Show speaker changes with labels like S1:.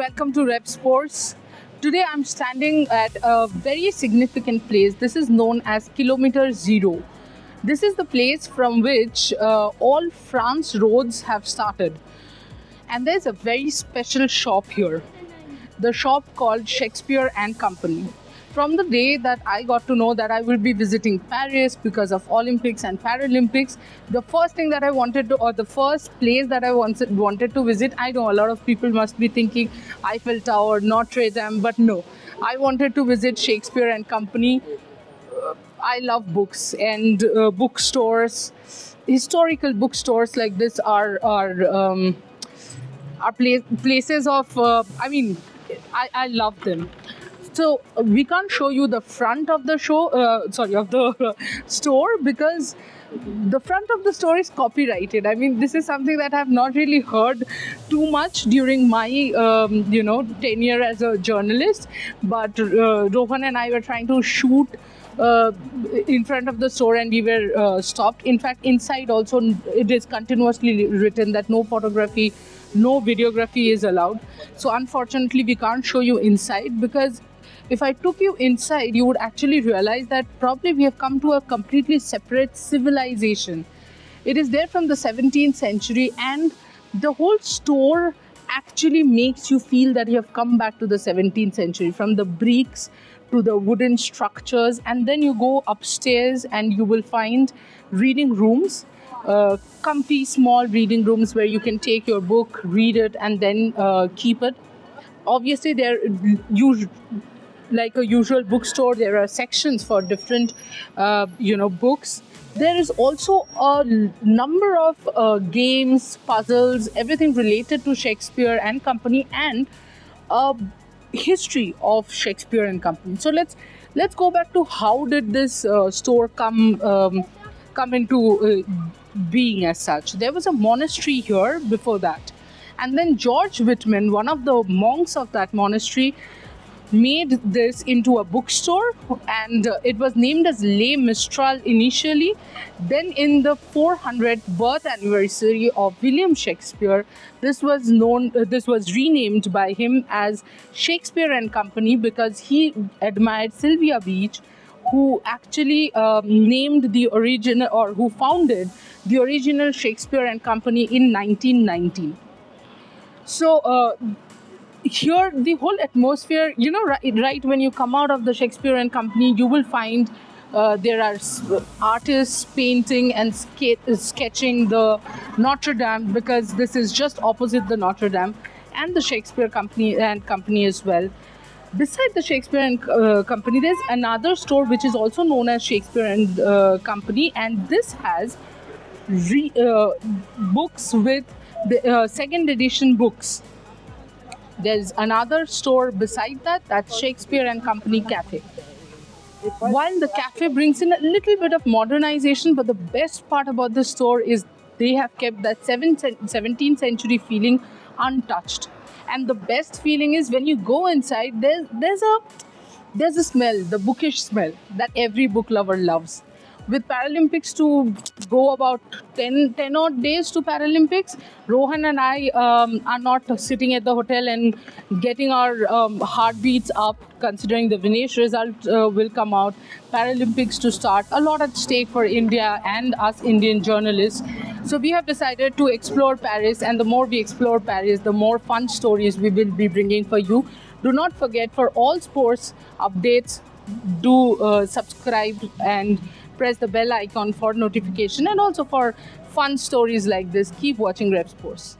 S1: welcome to Rep Sports. Today I'm standing at a very significant place. This is known as Kilometer Zero. This is the place from which all France roads have started. And there's a very special shop here. The shop called Shakespeare and Company. From the day that I got to know that I will be visiting Paris because of Olympics and Paralympics, the first thing that I wanted to, or the first place that I wanted to visit, I know a lot of people must be thinking Eiffel Tower, Notre Dame, but no. I wanted to visit Shakespeare and Company. I love books and bookstores. Historical bookstores like this are places of, I love them. So we can't show you the front of the of the store, because the front of the store is copyrighted. I mean, this is something that I've not really heard too much during my, tenure as a journalist. But Rohan and I were trying to shoot in front of the store and we were stopped. In fact, inside also it is continuously written that no photography, no videography is allowed. So unfortunately, we can't show you inside, because if I took you inside, you would actually realize that probably we have come to a completely separate civilization. It is there from the 17th century, and the whole store actually makes you feel that you have come back to the 17th century, from the bricks to the wooden structures. And then you go upstairs and you will find reading rooms, comfy small reading rooms where you can take your book, read it, and then keep it. Obviously, like a usual bookstore, there are sections for different, books. There is also a number of games, puzzles, everything related to Shakespeare and Company, and history of Shakespeare and Company. So let's go back to how did this store come into being as such. There was a monastery here before that, and then George Whitman, one of the monks of that monastery, made this into a bookstore, and it was named as Les Mistral initially. Then in the 400th birth anniversary of William Shakespeare, this was renamed by him as Shakespeare and Company, because he admired Sylvia Beach, who actually named the original, or who founded the original Shakespeare and Company in 1919. So here the whole atmosphere, right when you come out of the Shakespeare and Company, you will find there are artists painting and sketching the Notre Dame, because this is just opposite the Notre Dame, and the Shakespeare Company as well. Beside the Shakespeare and Company, there's another store which is also known as Shakespeare and Company, and this has books with the second edition books. There's another store beside that, that's Shakespeare and Company Cafe. While the cafe brings in a little bit of modernization, but the best part about the store is they have kept that 17th century feeling untouched. And the best feeling is when you go inside, there's a smell, the bookish smell that every book lover loves. With Paralympics to go about 10 odd days to Paralympics, Rohan and I are not sitting at the hotel and getting our heartbeats up, considering the Vinesh result will come out, Paralympics to start, a lot at stake for India and us Indian journalists. So we have decided to explore Paris, and the more we explore Paris, the more fun stories we will be bringing for you. Do not forget, for all sports updates, do subscribe and press the bell icon for notification, and also for fun stories like this, keep watching Rep Sports.